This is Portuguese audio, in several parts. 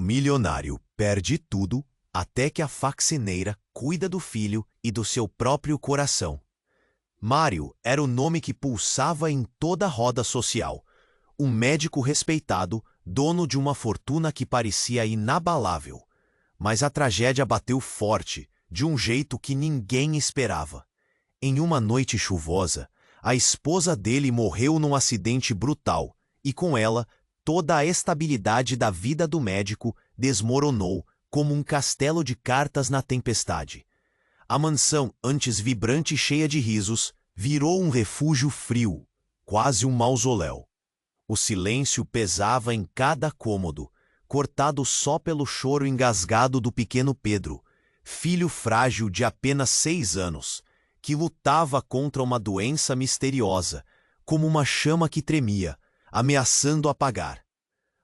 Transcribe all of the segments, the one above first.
milionário perde tudo até que a faxineira cuida do filho e do seu próprio coração. Mário era o nome que pulsava em toda a roda social. Um médico respeitado, dono de uma fortuna que parecia inabalável. Mas a tragédia bateu forte, de um jeito que ninguém esperava. Em uma noite chuvosa, a esposa dele morreu num acidente brutal, e com ela, toda a estabilidade da vida do médico desmoronou como um castelo de cartas na tempestade. A mansão, antes vibrante e cheia de risos, virou um refúgio frio, quase um mausoléu. O silêncio pesava em cada cômodo, cortado só pelo choro engasgado do pequeno Pedro, filho frágil de apenas 6 anos, que lutava contra uma doença misteriosa, como uma chama que tremia, ameaçando apagar.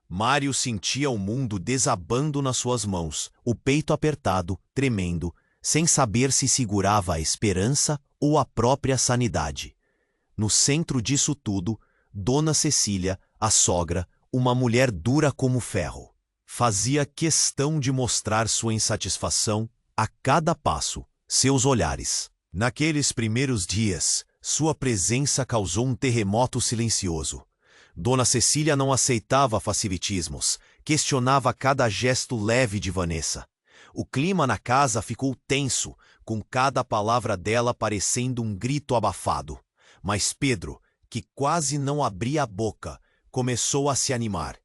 Mário sentia o mundo desabando nas suas mãos, o peito apertado, tremendo, sem saber se segurava a esperança ou a própria sanidade. No centro disso tudo, Dona Cecília, a sogra, uma mulher dura como ferro, fazia questão de mostrar sua insatisfação a cada passo, seus olhares. Naqueles primeiros dias, sua presença causou um terremoto silencioso. Dona Cecília não aceitava facilitismos, questionava cada gesto leve de Vanessa. O clima na casa ficou tenso, com cada palavra dela parecendo um grito abafado. Mas Pedro, que quase não abria a boca, começou a se animar.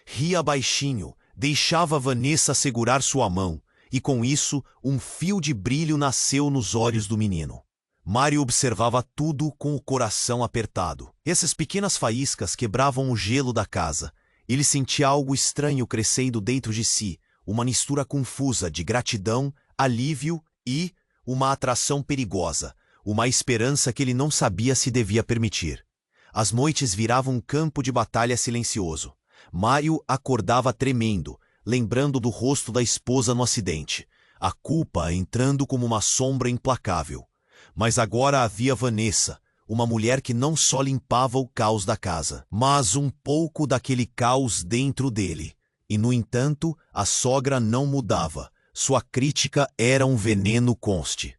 Ria baixinho, deixava Vanessa segurar sua mão, e com isso um fio de brilho nasceu nos olhos do menino. Mário observava tudo com o coração apertado. Essas pequenas faíscas quebravam o gelo da casa. Ele sentia algo estranho crescendo dentro de si, uma mistura confusa de gratidão, alívio e uma atração perigosa, uma esperança que ele não sabia se devia permitir. As noites viravam um campo de batalha silencioso. Mário acordava tremendo, lembrando do rosto da esposa no acidente, a culpa entrando como uma sombra implacável. Mas agora havia Vanessa, uma mulher que não só limpava o caos da casa, mas um pouco daquele caos dentro dele. E, no entanto, a sogra não mudava. Sua crítica era um veneno conste.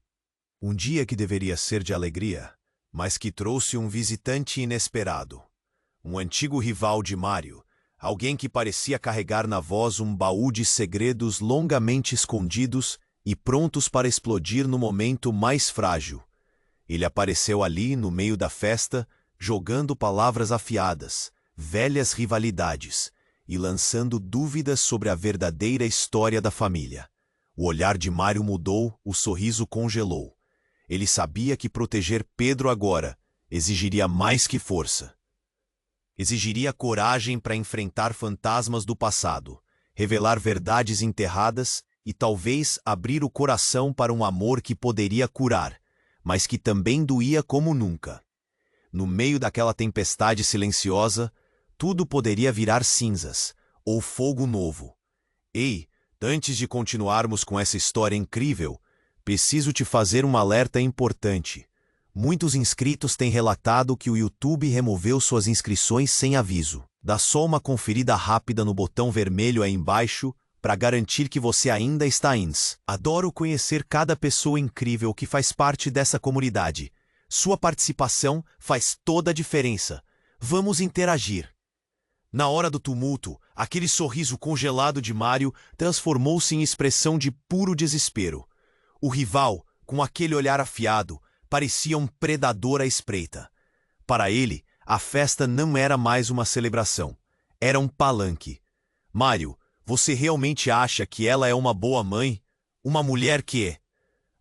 Um dia que deveria ser de alegria, mas que trouxe um visitante inesperado. Um antigo rival de Mário, alguém que parecia carregar na voz um baú de segredos longamente escondidos e prontos para explodir no momento mais frágil. Ele apareceu ali, no meio da festa, jogando palavras afiadas, velhas rivalidades, e lançando dúvidas sobre a verdadeira história da família. O olhar de Mário mudou, o sorriso congelou. Ele sabia que proteger Pedro agora exigiria mais que força. Exigiria coragem para enfrentar fantasmas do passado, revelar verdades enterradas e talvez abrir o coração para um amor que poderia curar, mas que também doía como nunca. No meio daquela tempestade silenciosa, tudo poderia virar cinzas, ou fogo novo. Ei, antes de continuarmos com essa história incrível, preciso te fazer um alerta importante. Muitos inscritos têm relatado que o YouTube removeu suas inscrições sem aviso. Dá só uma conferida rápida no botão vermelho aí embaixo para garantir que você ainda está ins. Adoro conhecer cada pessoa incrível que faz parte dessa comunidade. Sua participação faz toda a diferença. Vamos interagir. Na hora do tumulto, aquele sorriso congelado de Mário transformou-se em expressão de puro desespero. O rival, com aquele olhar afiado, parecia um predador à espreita. Para ele, a festa não era mais uma celebração. Era um palanque. Mário, você realmente acha que ela é uma boa mãe? Uma mulher que...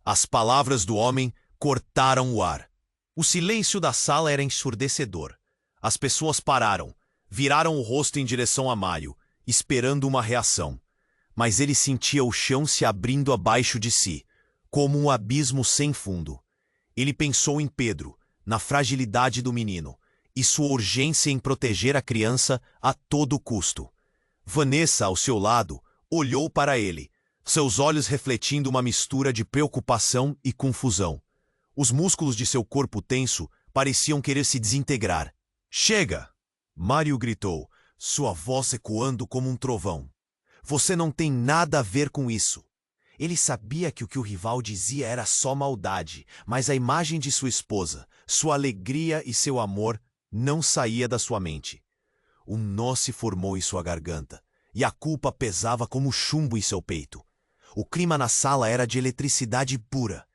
As palavras do homem cortaram o ar. O silêncio da sala era ensurdecedor. As pessoas pararam, viraram o rosto em direção a Mário, esperando uma reação. Mas ele sentia o chão se abrindo abaixo de si, como um abismo sem fundo. Ele pensou em Pedro, na fragilidade do menino, e sua urgência em proteger a criança a todo custo. Vanessa, ao seu lado, olhou para ele, seus olhos refletindo uma mistura de preocupação e confusão. Os músculos de seu corpo tenso pareciam querer se desintegrar. "Chega!" Mário gritou, sua voz ecoando como um trovão. Você não tem nada a ver com isso. Ele sabia que o rival dizia era só maldade, mas a imagem de sua esposa, sua alegria e seu amor não saía da sua mente. Um nó se formou em sua garganta, e a culpa pesava como chumbo em seu peito. O clima na sala era de eletricidade pura.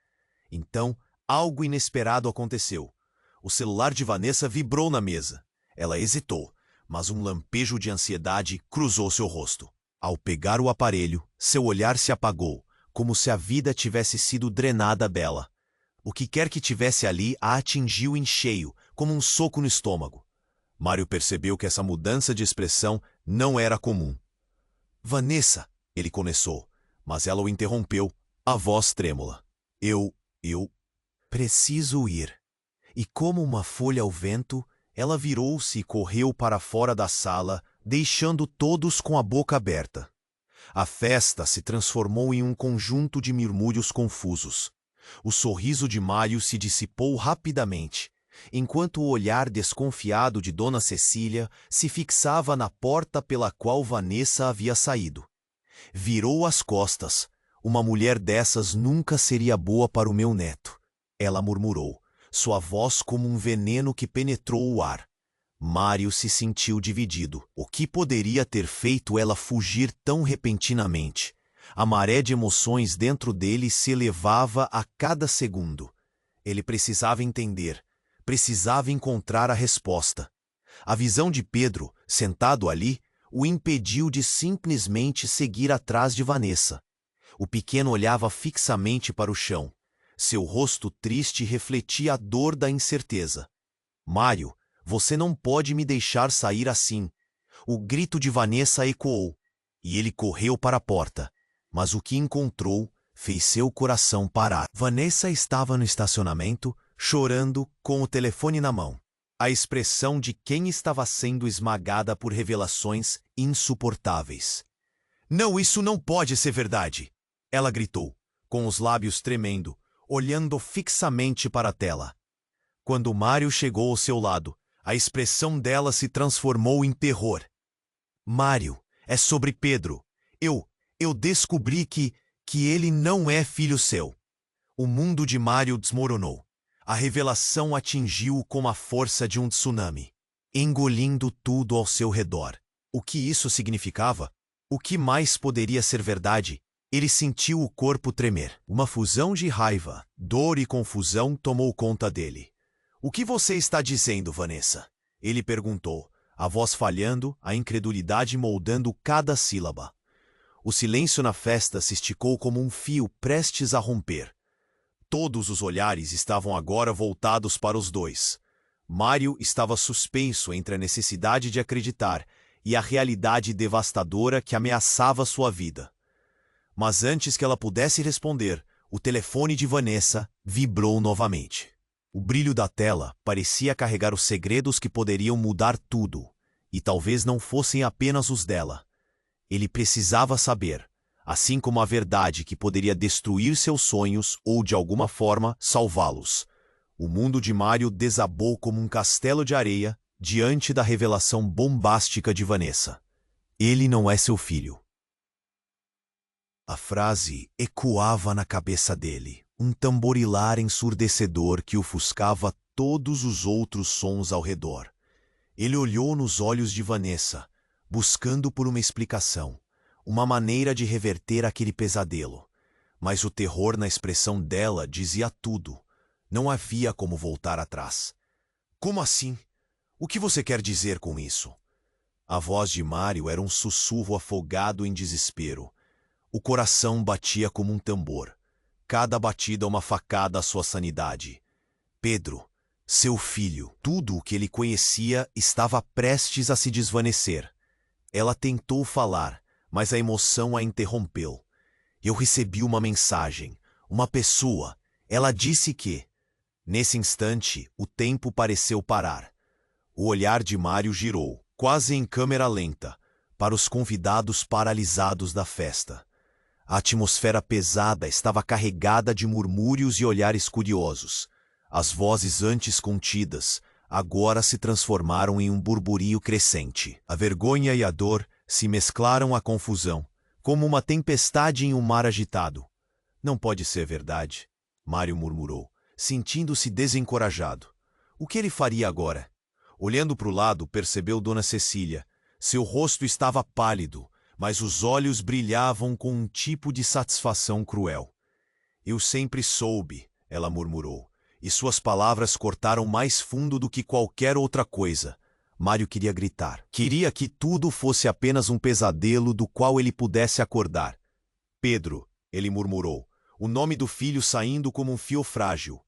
Então, algo inesperado aconteceu. O celular de Vanessa vibrou na mesa. Ela hesitou, mas um lampejo de ansiedade cruzou seu rosto. Ao pegar o aparelho, seu olhar se apagou, como se a vida tivesse sido drenada dela. O que quer que tivesse ali a atingiu em cheio, como um soco no estômago. Mário percebeu que essa mudança de expressão não era comum. Vanessa, ele começou, mas ela o interrompeu, a voz trêmula. Eu preciso ir. E como uma folha ao vento, ela virou-se e correu para fora da sala, deixando todos com a boca aberta. A festa se transformou em um conjunto de murmúrios confusos. O sorriso de Mário se dissipou rapidamente, enquanto o olhar desconfiado de Dona Cecília se fixava na porta pela qual Vanessa havia saído. Virou as costas. Uma mulher dessas nunca seria boa para o meu neto. Ela murmurou, sua voz como um veneno que penetrou o ar. Mário se sentiu dividido. O que poderia ter feito ela fugir tão repentinamente? A maré de emoções dentro dele se elevava a cada segundo. Ele precisava entender. Precisava encontrar a resposta. A visão de Pedro, sentado ali, o impediu de simplesmente seguir atrás de Vanessa. O pequeno olhava fixamente para o chão. Seu rosto triste refletia a dor da incerteza. Mário, você não pode me deixar sair assim. O grito de Vanessa ecoou, e ele correu para a porta. Mas o que encontrou fez seu coração parar. Vanessa estava no estacionamento, chorando, com o telefone na mão. A expressão de quem estava sendo esmagada por revelações insuportáveis. Não, isso não pode ser verdade! Ela gritou, com os lábios tremendo, olhando fixamente para a tela. Quando Mário chegou ao seu lado, a expressão dela se transformou em terror. Mário, é sobre Pedro. Eu descobri que ele não é filho seu. O mundo de Mário desmoronou. A revelação atingiu-o com a força de um tsunami, engolindo tudo ao seu redor. O que isso significava? O que mais poderia ser verdade? Ele sentiu o corpo tremer. Uma fusão de raiva, dor e confusão tomou conta dele. O que você está dizendo, Vanessa? Ele perguntou, a voz falhando, a incredulidade moldando cada sílaba. O silêncio na festa se esticou como um fio prestes a romper. Todos os olhares estavam agora voltados para os dois. Mário estava suspenso entre a necessidade de acreditar e a realidade devastadora que ameaçava sua vida. Mas antes que ela pudesse responder, o telefone de Vanessa vibrou novamente. O brilho da tela parecia carregar os segredos que poderiam mudar tudo, e talvez não fossem apenas os dela. Ele precisava saber, assim como a verdade que poderia destruir seus sonhos ou, de alguma forma, salvá-los. O mundo de Mário desabou como um castelo de areia diante da revelação bombástica de Vanessa. Ele não é seu filho. A frase ecoava na cabeça dele, um tamborilar ensurdecedor que ofuscava todos os outros sons ao redor. Ele olhou nos olhos de Vanessa, buscando por uma explicação, uma maneira de reverter aquele pesadelo. Mas o terror na expressão dela dizia tudo. Não havia como voltar atrás. Como assim? O que você quer dizer com isso? A voz de Mário era um sussurro afogado em desespero. O coração batia como um tambor. Cada batida uma facada à sua sanidade. Pedro, seu filho, tudo o que ele conhecia estava prestes a se desvanecer. Ela tentou falar, mas a emoção a interrompeu. Eu recebi uma mensagem, uma pessoa. Ela disse que... Nesse instante, o tempo pareceu parar. O olhar de Mário girou, quase em câmera lenta, para os convidados paralisados da festa. A atmosfera pesada estava carregada de murmúrios e olhares curiosos. As vozes antes contidas, agora se transformaram em um burburinho crescente. A vergonha e a dor se mesclaram à confusão, como uma tempestade em um mar agitado. Não pode ser verdade, Mário murmurou, sentindo-se desencorajado. O que ele faria agora? Olhando para o lado, percebeu Dona Cecília. Seu rosto estava pálido, mas os olhos brilhavam com um tipo de satisfação cruel. Eu sempre soube, ela murmurou, e suas palavras cortaram mais fundo do que qualquer outra coisa. Mário queria gritar. Queria que tudo fosse apenas um pesadelo do qual ele pudesse acordar. Pedro, ele murmurou, o nome do filho saindo como um fio frágil.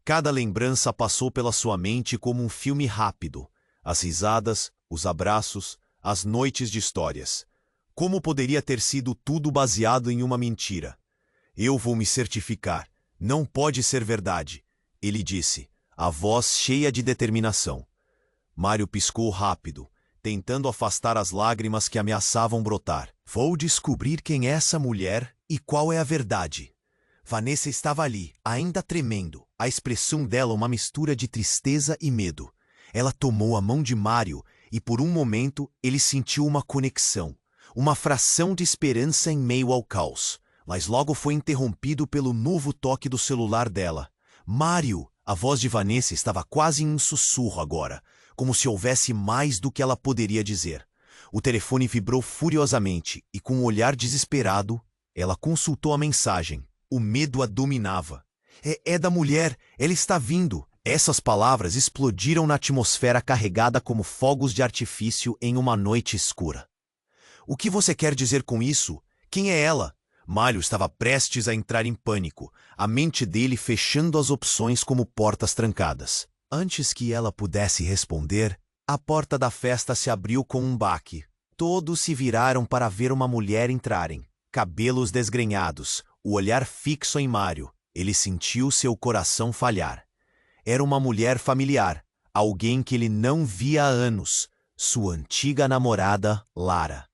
Cada lembrança passou pela sua mente como um filme rápido. As risadas, os abraços, as noites de histórias. Como poderia ter sido tudo baseado em uma mentira? Eu vou me certificar. Não pode ser verdade, ele disse, a voz cheia de determinação. Mário piscou rápido, tentando afastar as lágrimas que ameaçavam brotar. Vou descobrir quem é essa mulher e qual é a verdade. Vanessa estava ali, ainda tremendo, a expressão dela uma mistura de tristeza e medo. Ela tomou a mão de Mário e por um momento ele sentiu uma conexão, uma fração de esperança em meio ao caos. Mas logo foi interrompido pelo novo toque do celular dela. Mário! A voz de Vanessa estava quase em um sussurro agora, como se houvesse mais do que ela poderia dizer. O telefone vibrou furiosamente e, com um olhar desesperado, ela consultou a mensagem. O medo a dominava. É da mulher, ela está vindo. Essas palavras explodiram na atmosfera carregada como fogos de artifício em uma noite escura. O que você quer dizer com isso? Quem é ela? Mário estava prestes a entrar em pânico, a mente dele fechando as opções como portas trancadas. Antes que ela pudesse responder, a porta da festa se abriu com um baque. Todos se viraram para ver uma mulher entrarem. Cabelos desgrenhados, o olhar fixo em Mário. Ele sentiu seu coração falhar. Era uma mulher familiar, alguém que ele não via há anos, sua antiga namorada, Lara.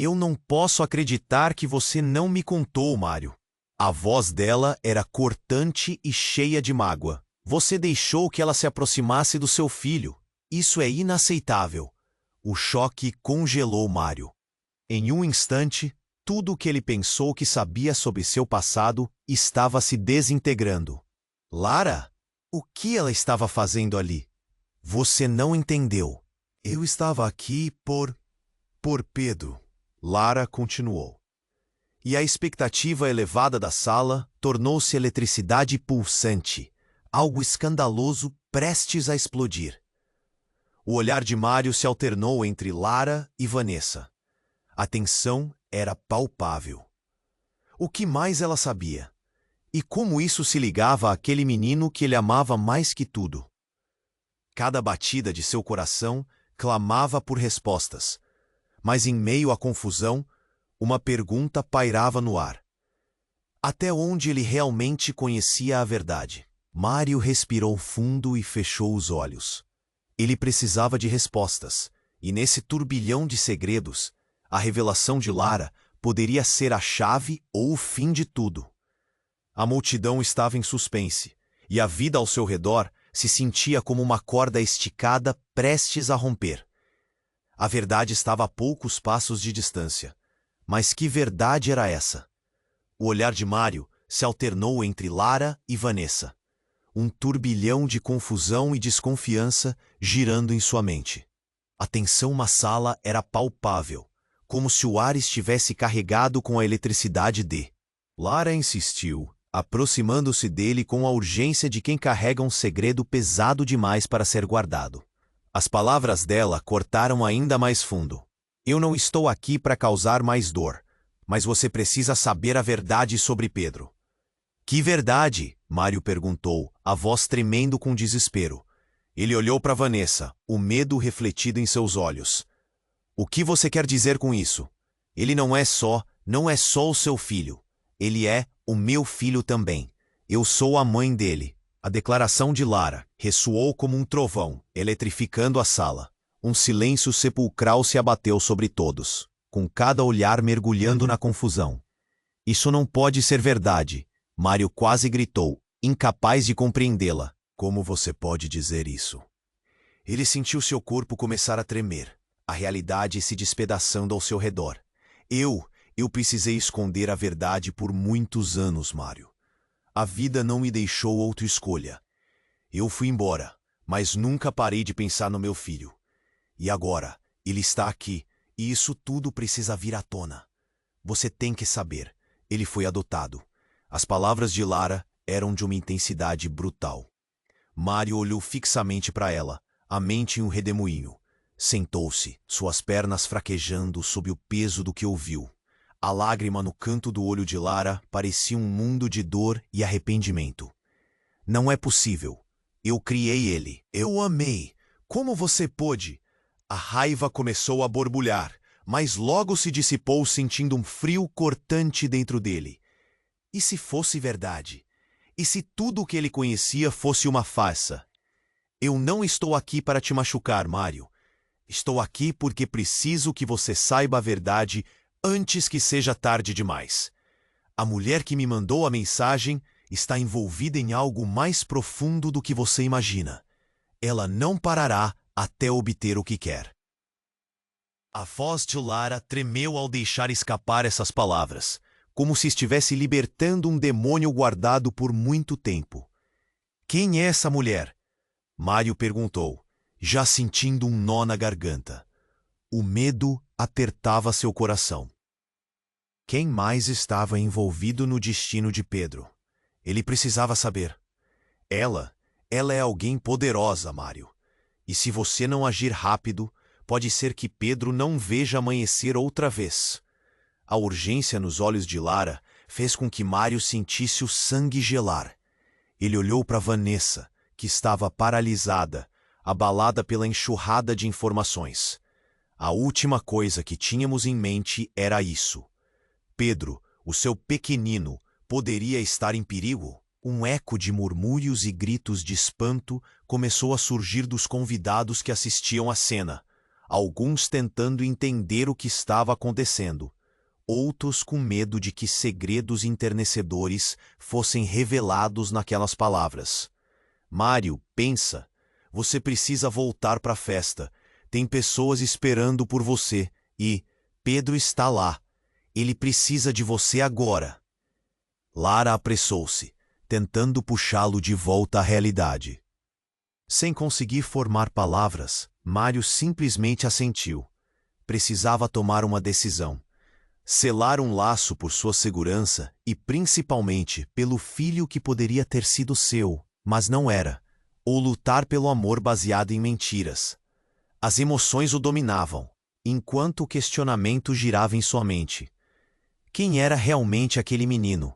Eu não posso acreditar que você não me contou, Mário. A voz dela era cortante e cheia de mágoa. Você deixou que ela se aproximasse do seu filho. Isso é inaceitável. O choque congelou Mário. Em um instante, tudo o que ele pensou que sabia sobre seu passado estava se desintegrando. Lara? O que ela estava fazendo ali? Você não entendeu. Eu estava aqui por Pedro. Lara continuou. E a expectativa elevada da sala tornou-se eletricidade pulsante, algo escandaloso prestes a explodir. O olhar de Mário se alternou entre Lara e Vanessa. A tensão era palpável. O que mais ela sabia? E como isso se ligava àquele menino que ele amava mais que tudo? Cada batida de seu coração clamava por respostas. Mas em meio à confusão, uma pergunta pairava no ar. Até onde ele realmente conhecia a verdade? Mário respirou fundo e fechou os olhos. Ele precisava de respostas, e nesse turbilhão de segredos, a revelação de Lara poderia ser a chave ou o fim de tudo. A multidão estava em suspense, e a vida ao seu redor se sentia como uma corda esticada prestes a romper. A verdade estava a poucos passos de distância. Mas que verdade era essa? O olhar de Mário se alternou entre Lara e Vanessa. Um turbilhão de confusão e desconfiança girando em sua mente. A tensão na sala era palpável, como se o ar estivesse carregado com a eletricidade de... Lara insistiu, aproximando-se dele com a urgência de quem carrega um segredo pesado demais para ser guardado. As palavras dela cortaram ainda mais fundo. Eu não estou aqui para causar mais dor, mas você precisa saber a verdade sobre Pedro. Que verdade? Mário perguntou, a voz tremendo com desespero. Ele olhou para Vanessa, o medo refletido em seus olhos. O que você quer dizer com isso? Ele não é só o seu filho. Ele é o meu filho também. Eu sou a mãe dele. A declaração de Lara ressoou como um trovão, eletrificando a sala. Um silêncio sepulcral se abateu sobre todos, com cada olhar mergulhando na confusão. Isso não pode ser verdade, Mário quase gritou, incapaz de compreendê-la. Como você pode dizer isso? Ele sentiu seu corpo começar a tremer, a realidade se despedaçando ao seu redor. Eu Eu precisei esconder a verdade por muitos anos, Mário. A vida não me deixou outra escolha. Eu fui embora, mas nunca parei de pensar no meu filho. E agora, ele está aqui, e isso tudo precisa vir à tona. Você tem que saber, ele foi adotado. As palavras de Lara eram de uma intensidade brutal. Mário olhou fixamente para ela, a mente em um redemoinho. Sentou-se, suas pernas fraquejando sob o peso do que ouviu. A lágrima no canto do olho de Lara parecia um mundo de dor e arrependimento. Não é possível. Eu criei ele. Eu o amei. Como você pôde? A raiva começou a borbulhar, mas logo se dissipou sentindo um frio cortante dentro dele. E se fosse verdade? E se tudo o que ele conhecia fosse uma farsa? Eu não estou aqui para te machucar, Mário. Estou aqui porque preciso que você saiba a verdade antes que seja tarde demais. A mulher que me mandou a mensagem está envolvida em algo mais profundo do que você imagina. Ela não parará até obter o que quer. A voz de Lara tremeu ao deixar escapar essas palavras, como se estivesse libertando um demônio guardado por muito tempo. Quem é essa mulher? Mário perguntou, já sentindo um nó na garganta. O medo apertava seu coração. Quem mais estava envolvido no destino de Pedro? Ele precisava saber. Ela é alguém poderosa, Mário. E se você não agir rápido, pode ser que Pedro não veja amanhecer outra vez. A urgência nos olhos de Lara fez com que Mário sentisse o sangue gelar. Ele olhou para Vanessa, que estava paralisada, abalada pela enxurrada de informações. A última coisa que tínhamos em mente era isso. Pedro, o seu pequenino, poderia estar em perigo? Um eco de murmúrios e gritos de espanto começou a surgir dos convidados que assistiam à cena, alguns tentando entender o que estava acontecendo, outros com medo de que segredos enternecedores fossem revelados naquelas palavras. Mário, pensa, você precisa voltar para a festa. Tem pessoas esperando por você e Pedro está lá. Ele precisa de você agora. Lara apressou-se, tentando puxá-lo de volta à realidade. Sem conseguir formar palavras, Mário simplesmente assentiu. Precisava tomar uma decisão. Selar um laço por sua segurança e, principalmente, pelo filho que poderia ter sido seu, mas não era. Ou lutar pelo amor baseado em mentiras. As emoções o dominavam, enquanto o questionamento girava em sua mente. Quem era realmente aquele menino?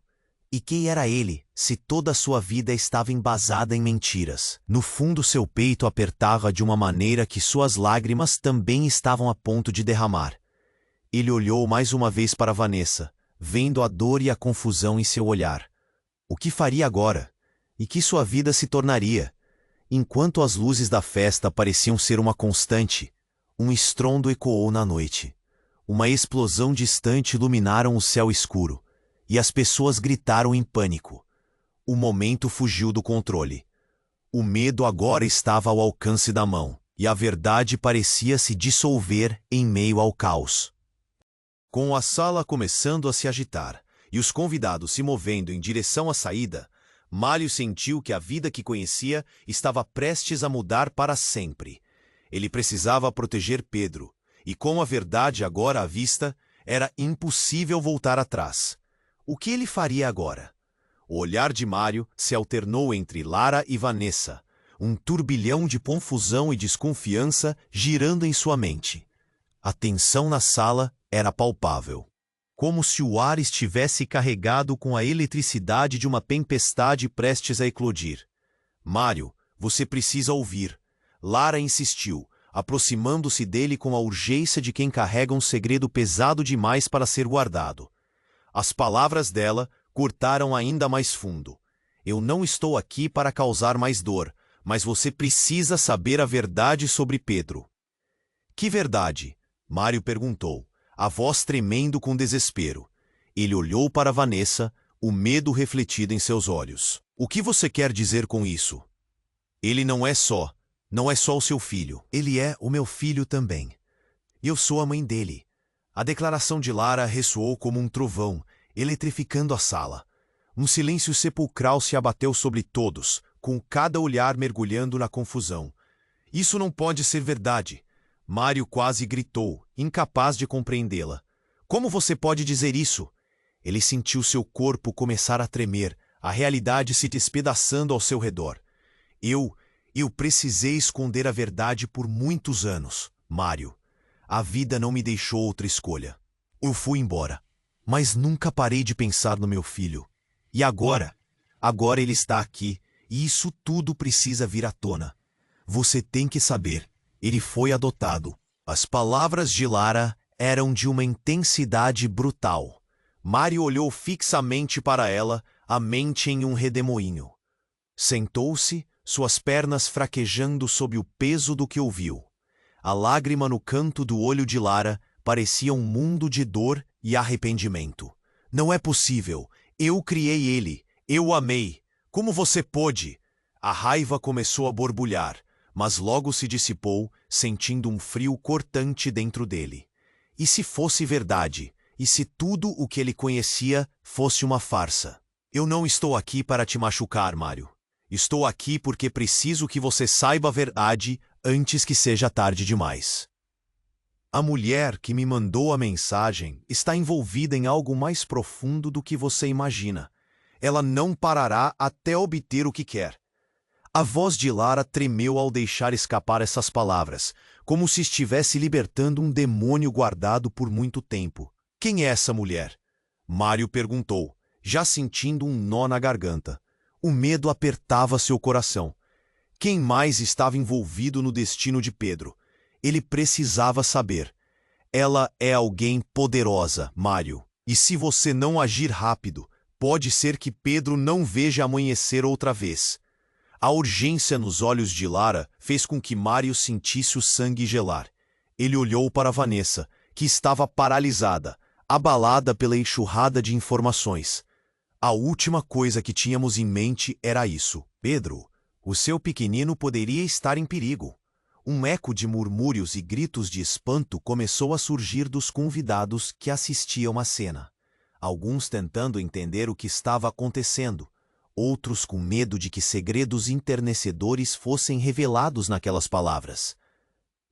E quem era ele, se toda a sua vida estava embasada em mentiras? No fundo, seu peito apertava de uma maneira que suas lágrimas também estavam a ponto de derramar. Ele olhou mais uma vez para Vanessa, vendo a dor e a confusão em seu olhar. O que faria agora? E que sua vida se tornaria? Enquanto as luzes da festa pareciam ser uma constante, um estrondo ecoou na noite. Uma explosão distante iluminaram o céu escuro, e as pessoas gritaram em pânico. O momento fugiu do controle. O medo agora estava ao alcance da mão, e a verdade parecia se dissolver em meio ao caos. Com a sala começando a se agitar, e os convidados se movendo em direção à saída, Mário sentiu que a vida que conhecia estava prestes a mudar para sempre. Ele precisava proteger Pedro, e com a verdade agora à vista, era impossível voltar atrás. O que ele faria agora? O olhar de Mário se alternou entre Lara e Vanessa, um turbilhão de confusão e desconfiança girando em sua mente. A tensão na sala era palpável, como se o ar estivesse carregado com a eletricidade de uma tempestade prestes a eclodir. Mário, você precisa ouvir. Lara insistiu, aproximando-se dele com a urgência de quem carrega um segredo pesado demais para ser guardado. As palavras dela cortaram ainda mais fundo. Eu não estou aqui para causar mais dor, mas você precisa saber a verdade sobre Pedro. Que verdade? Mário perguntou, a voz tremendo com desespero. Ele olhou para Vanessa, o medo refletido em seus olhos. O que você quer dizer com isso? Ele não é só o seu filho. Ele é o meu filho também. Eu sou a mãe dele. A declaração de Lara ressoou como um trovão, eletrificando a sala. Um silêncio sepulcral se abateu sobre todos, com cada olhar mergulhando na confusão. Isso não pode ser verdade. Mário quase gritou, incapaz de compreendê-la. Como você pode dizer isso? Ele sentiu seu corpo começar a tremer, a realidade se despedaçando ao seu redor. Eu precisei esconder a verdade por muitos anos, Mário. A vida não me deixou outra escolha. Eu fui embora, mas nunca parei de pensar no meu filho. E agora? Agora ele está aqui, e isso tudo precisa vir à tona. Você tem que saber, ele foi adotado. As palavras de Lara eram de uma intensidade brutal. Mário olhou fixamente para ela, a mente em um redemoinho. Sentou-se, suas pernas fraquejando sob o peso do que ouviu. A lágrima no canto do olho de Lara parecia um mundo de dor e arrependimento. Não é possível. Eu criei ele. Eu o amei. Como você pôde? A raiva começou a borbulhar, mas logo se dissipou, sentindo um frio cortante dentro dele. E se fosse verdade? E se tudo o que ele conhecia fosse uma farsa? Eu não estou aqui para te machucar, Mário. Estou aqui porque preciso que você saiba a verdade antes que seja tarde demais. A mulher que me mandou a mensagem está envolvida em algo mais profundo do que você imagina. Ela não parará até obter o que quer. A voz de Lara tremeu ao deixar escapar essas palavras, como se estivesse libertando um demônio guardado por muito tempo. Quem é essa mulher? Mário perguntou, já sentindo um nó na garganta. O medo apertava seu coração. Quem mais estava envolvido no destino de Pedro? Ele precisava saber. Ela é alguém poderosa, Mário. E se você não agir rápido, pode ser que Pedro não veja amanhecer outra vez. A urgência nos olhos de Lara fez com que Mário sentisse o sangue gelar. Ele olhou para Vanessa, que estava paralisada, abalada pela enxurrada de informações. A última coisa que tínhamos em mente era isso. Pedro, o seu pequenino poderia estar em perigo. Um eco de murmúrios e gritos de espanto começou a surgir dos convidados que assistiam à cena. Alguns tentando entender o que estava acontecendo, outros com medo de que segredos enternecedores fossem revelados naquelas palavras.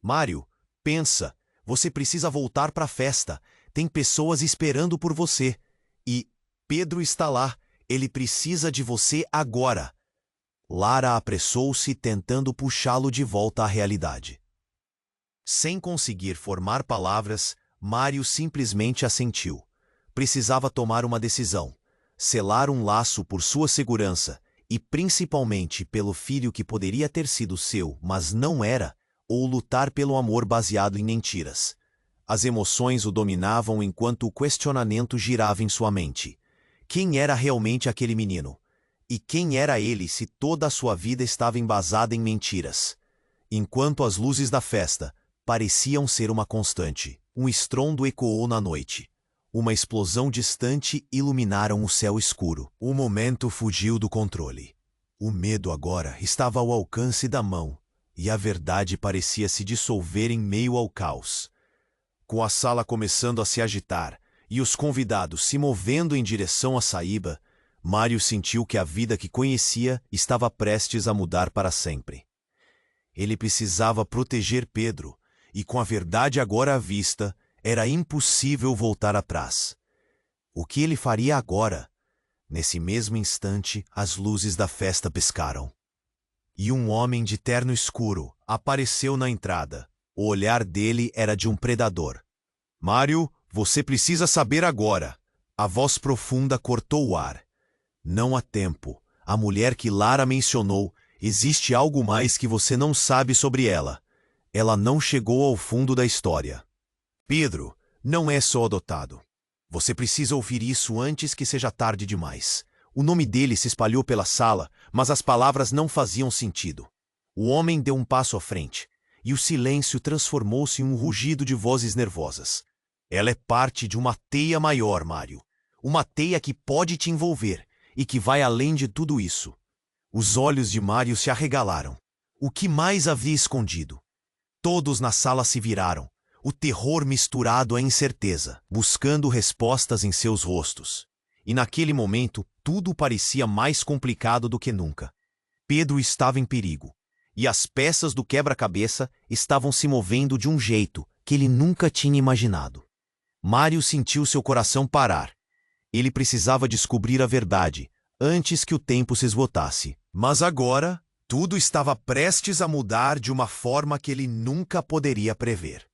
Mário, pensa, você precisa voltar para a festa. Tem pessoas esperando por você. E Pedro está lá. Ele precisa de você agora. Lara apressou-se, tentando puxá-lo de volta à realidade. Sem conseguir formar palavras, Mário simplesmente assentiu. Precisava tomar uma decisão. Selar um laço por sua segurança e principalmente pelo filho que poderia ter sido seu, mas não era, ou lutar pelo amor baseado em mentiras. As emoções o dominavam enquanto o questionamento girava em sua mente. Quem era realmente aquele menino? E quem era ele se toda a sua vida estava embasada em mentiras? Enquanto as luzes da festa pareciam ser uma constante, um estrondo ecoou na noite. Uma explosão distante iluminaram o céu escuro. O momento fugiu do controle. O medo agora estava ao alcance da mão, e a verdade parecia se dissolver em meio ao caos. Com a sala começando a se agitar e os convidados se movendo em direção à saíba, Mário sentiu que a vida que conhecia estava prestes a mudar para sempre. Ele precisava proteger Pedro, e com a verdade agora à vista, era impossível voltar atrás. O que ele faria agora? Nesse mesmo instante, as luzes da festa piscaram. E um homem de terno escuro apareceu na entrada. O olhar dele era de um predador. Mário, você precisa saber agora. A voz profunda cortou o ar. Não há tempo. A mulher que Lara mencionou, existe algo mais que você não sabe sobre ela. Ela não chegou ao fundo da história. Pedro não é só adotado. Você precisa ouvir isso antes que seja tarde demais. O nome dele se espalhou pela sala, mas as palavras não faziam sentido. O homem deu um passo à frente, e o silêncio transformou-se em um rugido de vozes nervosas. Ela é parte de uma teia maior, Mário. Uma teia que pode te envolver, e que vai além de tudo isso. Os olhos de Mário se arregalaram. O que mais havia escondido? Todos na sala se viraram. o terror misturado à incerteza, buscando respostas em seus rostos. E naquele momento, tudo parecia mais complicado do que nunca. Pedro estava em perigo, e as peças do quebra-cabeça estavam se movendo de um jeito que ele nunca tinha imaginado. Mário sentiu seu coração parar. Ele precisava descobrir a verdade, antes que o tempo se esgotasse. Mas agora, tudo estava prestes a mudar de uma forma que ele nunca poderia prever.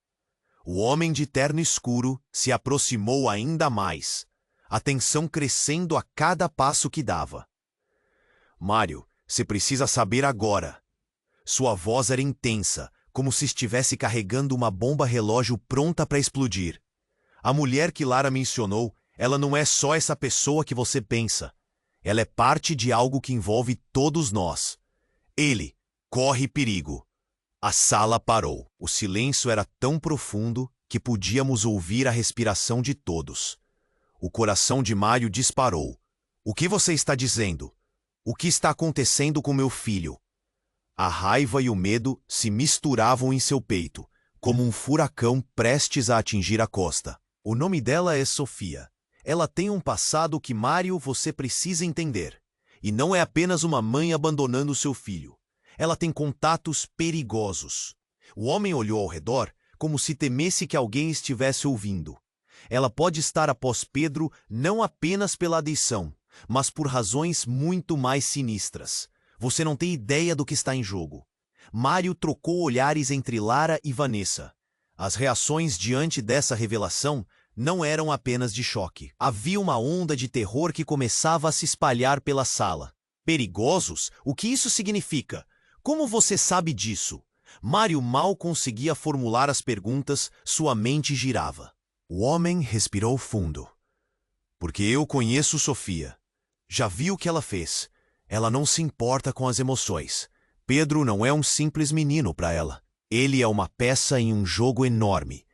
O homem de terno escuro se aproximou ainda mais, a tensão crescendo a cada passo que dava. Mário, você precisa saber agora. Sua voz era intensa, como se estivesse carregando uma bomba relógio pronta para explodir. A mulher que Lara mencionou, ela não é só essa pessoa que você pensa. Ela é parte de algo que envolve todos nós. Ele corre perigo. A sala parou. O silêncio era tão profundo que podíamos ouvir a respiração de todos. O coração de Mário disparou. O que você está dizendo? O que está acontecendo com meu filho? A raiva e o medo se misturavam em seu peito, como um furacão prestes a atingir a costa. O nome dela é Sofia. Ela tem um passado que, Mário, você precisa entender. E não é apenas uma mãe abandonando seu filho. Ela tem contatos perigosos. O homem olhou ao redor como se temesse que alguém estivesse ouvindo. Ela pode estar após Pedro não apenas pela adição, mas por razões muito mais sinistras. Você não tem ideia do que está em jogo. Mário trocou olhares entre Lara e Vanessa. As reações diante dessa revelação não eram apenas de choque. Havia uma onda de terror que começava a se espalhar pela sala. Perigosos? O que isso significa? Como você sabe disso? Mário mal conseguia formular as perguntas, sua mente girava. O homem respirou fundo. Porque eu conheço Sofia. Já vi o que ela fez. Ela não se importa com as emoções. Pedro não é um simples menino para ela. Ele é uma peça em um jogo enorme.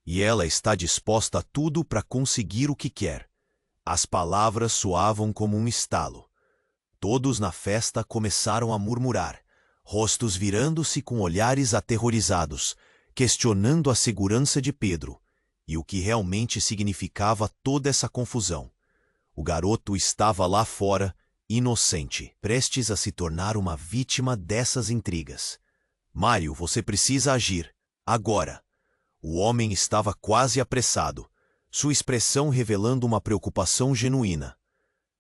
E ela está disposta a tudo para conseguir o que quer. As palavras soavam como um estalo. Todos na festa começaram a murmurar, rostos virando-se com olhares aterrorizados, questionando a segurança de Pedro e o que realmente significava toda essa confusão. O garoto estava lá fora, inocente, prestes a se tornar uma vítima dessas intrigas. Mário, você precisa agir, agora. O homem estava quase apressado, sua expressão revelando uma preocupação genuína.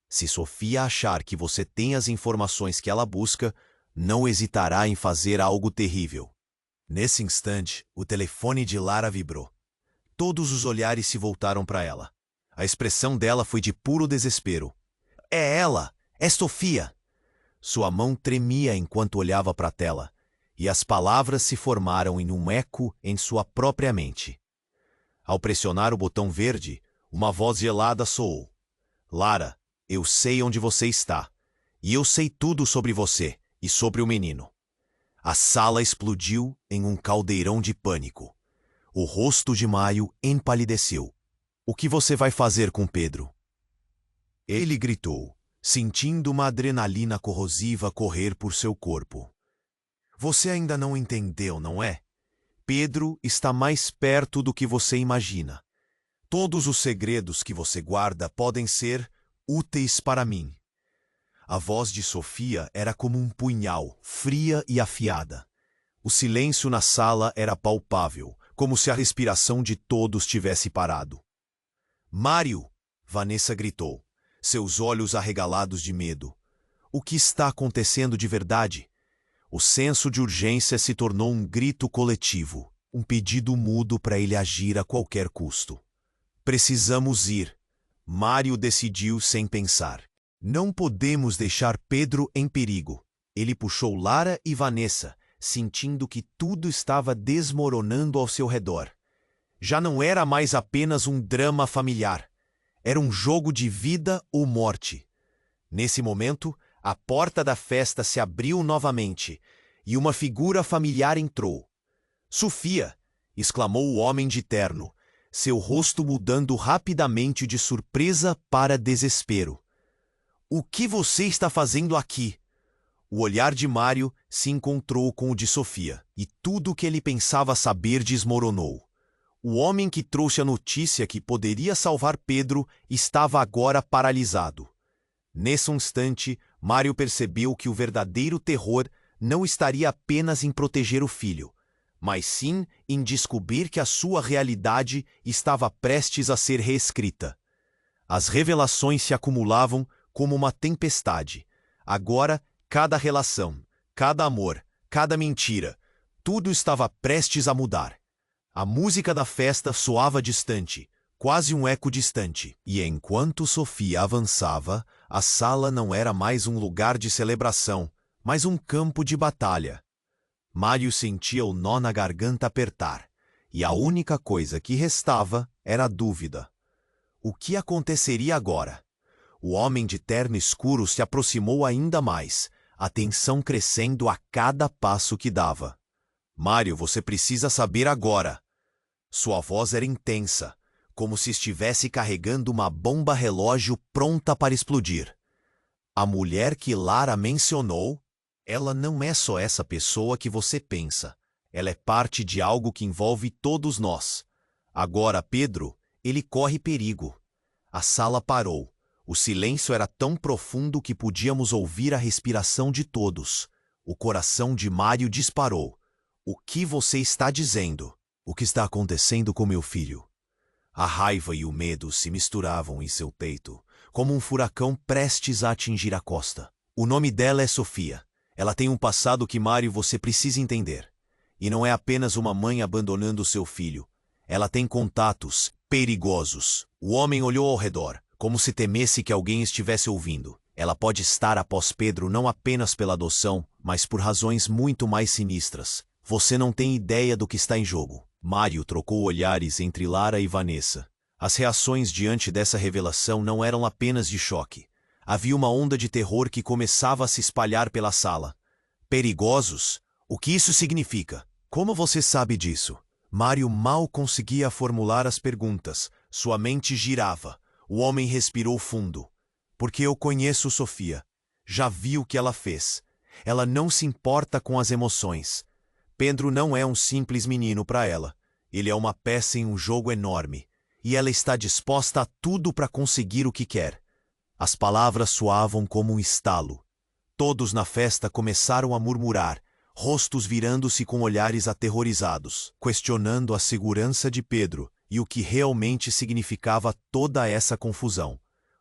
Se Sofia achar que você tem as informações que ela busca, não hesitará em fazer algo terrível. Nesse instante, o telefone de Lara vibrou. Todos os olhares se voltaram para ela. A expressão dela foi de puro desespero. É ela! É Sofia! Sua mão tremia enquanto olhava para a tela, e as palavras se formaram em um eco em sua própria mente. Ao pressionar o botão verde, uma voz gelada soou. Lara, eu sei onde você está, e eu sei tudo sobre você e sobre o menino. A sala explodiu em um caldeirão de pânico. O rosto de Mário empalideceu. O que você vai fazer com Pedro? Ele gritou, sentindo uma adrenalina corrosiva correr por seu corpo. Você ainda não entendeu, não é? Pedro está mais perto do que você imagina. Todos os segredos que você guarda podem ser úteis para mim. A voz de Sofia era como um punhal, fria e afiada. O silêncio na sala era palpável, como se a respiração de todos tivesse parado. Mário! Vanessa gritou, seus olhos arregalados de medo. O que está acontecendo de verdade? O senso de urgência se tornou um grito coletivo, um pedido mudo para ele agir a qualquer custo. Precisamos ir. Mário decidiu sem pensar. Não podemos deixar Pedro em perigo. Ele puxou Lara e Vanessa, sentindo que tudo estava desmoronando ao seu redor. Já não era mais apenas um drama familiar. Era um jogo de vida ou morte. Nesse momento, a porta da festa se abriu novamente e uma figura familiar entrou. Sofia! Exclamou o homem de terno, seu rosto mudando rapidamente de surpresa para desespero. O que você está fazendo aqui? O olhar de Mário se encontrou com o de Sofia, e tudo o que ele pensava saber desmoronou. O homem que trouxe a notícia que poderia salvar Pedro estava agora paralisado. Nesse instante, Mário percebeu que o verdadeiro terror não estaria apenas em proteger o filho, mas sim em descobrir que a sua realidade estava prestes a ser reescrita. As revelações se acumulavam como uma tempestade. Agora, cada relação, cada amor, cada mentira, tudo estava prestes a mudar. A música da festa soava distante, quase um eco distante. E enquanto Sofia avançava, a sala não era mais um lugar de celebração, mas um campo de batalha. Mário sentia o nó na garganta apertar, e a única coisa que restava era a dúvida. O que aconteceria agora? O homem de terno escuro se aproximou ainda mais, a tensão crescendo a cada passo que dava. Mário, você precisa saber agora. Sua voz era intensa, como se estivesse carregando uma bomba relógio pronta para explodir. A mulher que Lara mencionou, ela não é só essa pessoa que você pensa. Ela é parte de algo que envolve todos nós. Agora, Pedro, ele corre perigo. A sala parou. O silêncio era tão profundo que podíamos ouvir a respiração de todos. O coração de Mário disparou. O que você está dizendo? O que está acontecendo com meu filho? A raiva e o medo se misturavam em seu peito, como um furacão prestes a atingir a costa. O nome dela é Sofia. Ela tem um passado que, Mário, você precisa entender. E não é apenas uma mãe abandonando seu filho. Ela tem contatos perigosos. O homem olhou ao redor, como se temesse que alguém estivesse ouvindo. Ela pode estar após Pedro não apenas pela adoção, mas por razões muito mais sinistras. Você não tem ideia do que está em jogo. Mário trocou olhares entre Lara e Vanessa. As reações diante dessa revelação não eram apenas de choque. Havia uma onda de terror que começava a se espalhar pela sala. Perigosos? O que isso significa? Como você sabe disso? Mário mal conseguia formular as perguntas. Sua mente girava. O homem respirou fundo. Porque eu conheço Sofia. Já vi o que ela fez. Ela não se importa com as emoções. Pedro não é um simples menino para ela. Ele é uma peça em um jogo enorme. E ela está disposta a tudo para conseguir o que quer. As palavras soavam como um estalo. Todos na festa começaram a murmurar, rostos virando-se com olhares aterrorizados, questionando a segurança de Pedro e o que realmente significava toda essa confusão.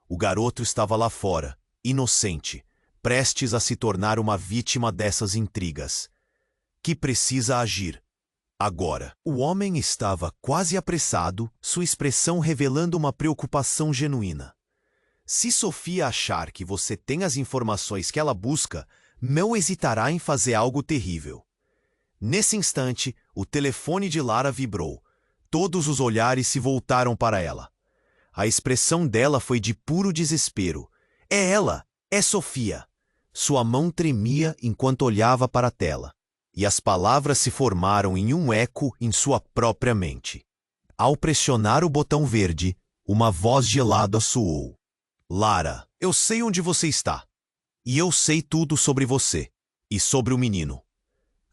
O garoto estava lá fora, inocente, prestes a se tornar uma vítima dessas intrigas. Que precisa agir. Agora. O homem estava quase apressado, sua expressão revelando uma preocupação genuína. Se Sofia achar que você tem as informações que ela busca, não hesitará em fazer algo terrível. Nesse instante, o telefone de Lara vibrou. Todos os olhares se voltaram para ela. A expressão dela foi de puro desespero. É ela! É Sofia! Sua mão tremia enquanto olhava para a tela. E as palavras se formaram em um eco em sua própria mente. Ao pressionar o botão verde, uma voz gelada soou. Lara, eu sei onde você está. E eu sei tudo sobre você. E sobre o menino.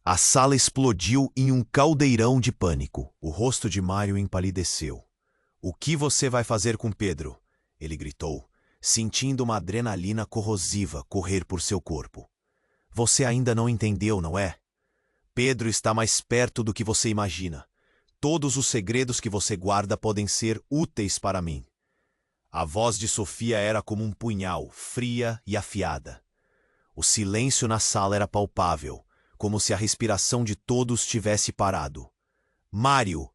A sala explodiu em um caldeirão de pânico. O rosto de Mário empalideceu. O que você vai fazer com Pedro? Ele gritou, sentindo uma adrenalina corrosiva correr por seu corpo. Você ainda não entendeu, não é? Pedro está mais perto do que você imagina. Todos os segredos que você guarda podem ser úteis para mim. A voz de Sofia era como um punhal, fria e afiada. O silêncio na sala era palpável, como se a respiração de todos tivesse parado. Mário!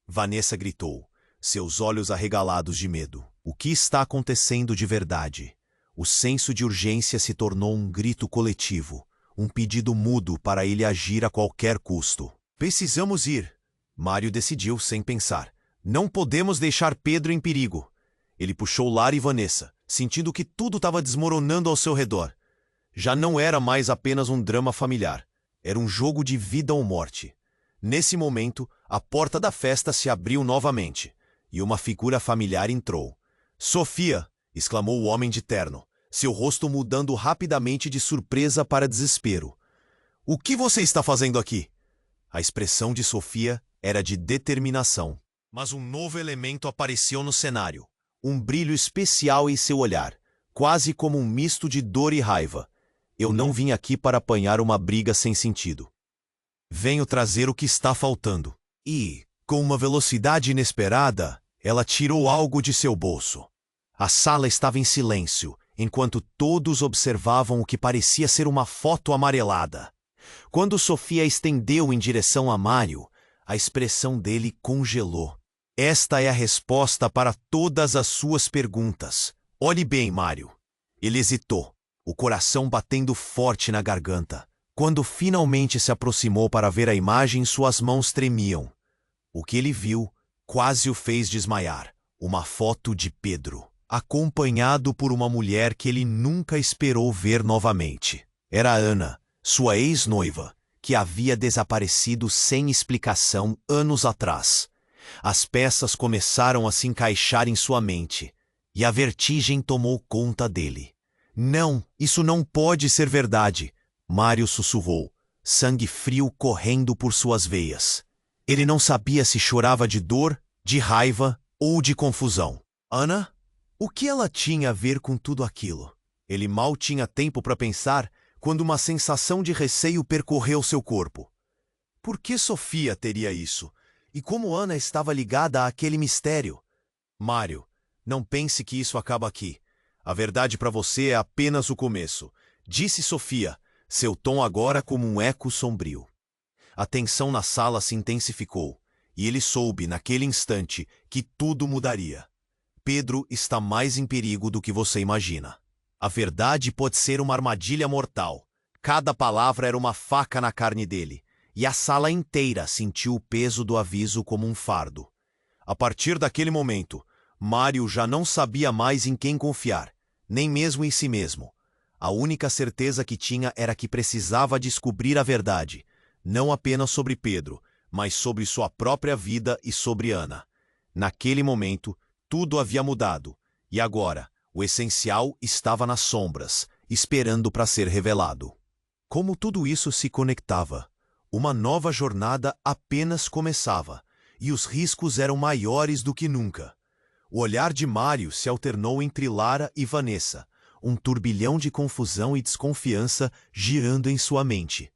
Vanessa gritou, seus olhos arregalados de medo. O que está acontecendo de verdade? O senso de urgência se tornou um grito coletivo, um pedido mudo para ele agir a qualquer custo. Precisamos ir. Mário decidiu sem pensar. Não podemos deixar Pedro em perigo. Ele puxou Lara e Vanessa, sentindo que tudo estava desmoronando ao seu redor. Já não era mais apenas um drama familiar. Era um jogo de vida ou morte. Nesse momento, a porta da festa se abriu novamente, e uma figura familiar entrou. Sofia! Exclamou o homem de terno, seu rosto mudando rapidamente de surpresa para desespero. O que você está fazendo aqui? A expressão de Sofia era de determinação. Mas um novo elemento apareceu no cenário. Um brilho especial em seu olhar, quase como um misto de dor e raiva. Eu não vim aqui para apanhar uma briga sem sentido. Venho trazer o que está faltando. E, com uma velocidade inesperada, ela tirou algo de seu bolso. A sala estava em silêncio, enquanto todos observavam o que parecia ser uma foto amarelada. Quando Sofia estendeu em direção a Mário, a expressão dele congelou. Esta é a resposta para todas as suas perguntas. Olhe bem, Mário. Ele hesitou, o coração batendo forte na garganta. Quando finalmente se aproximou para ver a imagem, suas mãos tremiam. O que ele viu quase o fez desmaiar. Uma foto de Pedro, acompanhado por uma mulher que ele nunca esperou ver novamente. Era Ana, sua ex-noiva, que havia desaparecido sem explicação anos atrás. As peças começaram a se encaixar em sua mente, e a vertigem tomou conta dele. Não, isso não pode ser verdade, Mário sussurrou, sangue frio correndo por suas veias. Ele não sabia se chorava de dor, de raiva ou de confusão. Ana? O que ela tinha a ver com tudo aquilo? Ele mal tinha tempo para pensar quando uma sensação de receio percorreu seu corpo. Por que Sofia teria isso? E como Ana estava ligada àquele mistério? Mário, não pense que isso acaba aqui. A verdade para você é apenas o começo, disse Sofia, seu tom agora como um eco sombrio. A tensão na sala se intensificou, e ele soube, naquele instante, que tudo mudaria. Pedro está mais em perigo do que você imagina. A verdade pode ser uma armadilha mortal. Cada palavra era uma faca na carne dele, e a sala inteira sentiu o peso do aviso como um fardo. A partir daquele momento, Mário já não sabia mais em quem confiar, nem mesmo em si mesmo. A única certeza que tinha era que precisava descobrir a verdade, não apenas sobre Pedro, mas sobre sua própria vida e sobre Ana. Naquele momento, tudo havia mudado, e agora, o essencial estava nas sombras, esperando para ser revelado. Como tudo isso se conectava? Uma nova jornada apenas começava, e os riscos eram maiores do que nunca. O olhar de Mário se alternou entre Lara e Vanessa, um turbilhão de confusão e desconfiança girando em sua mente.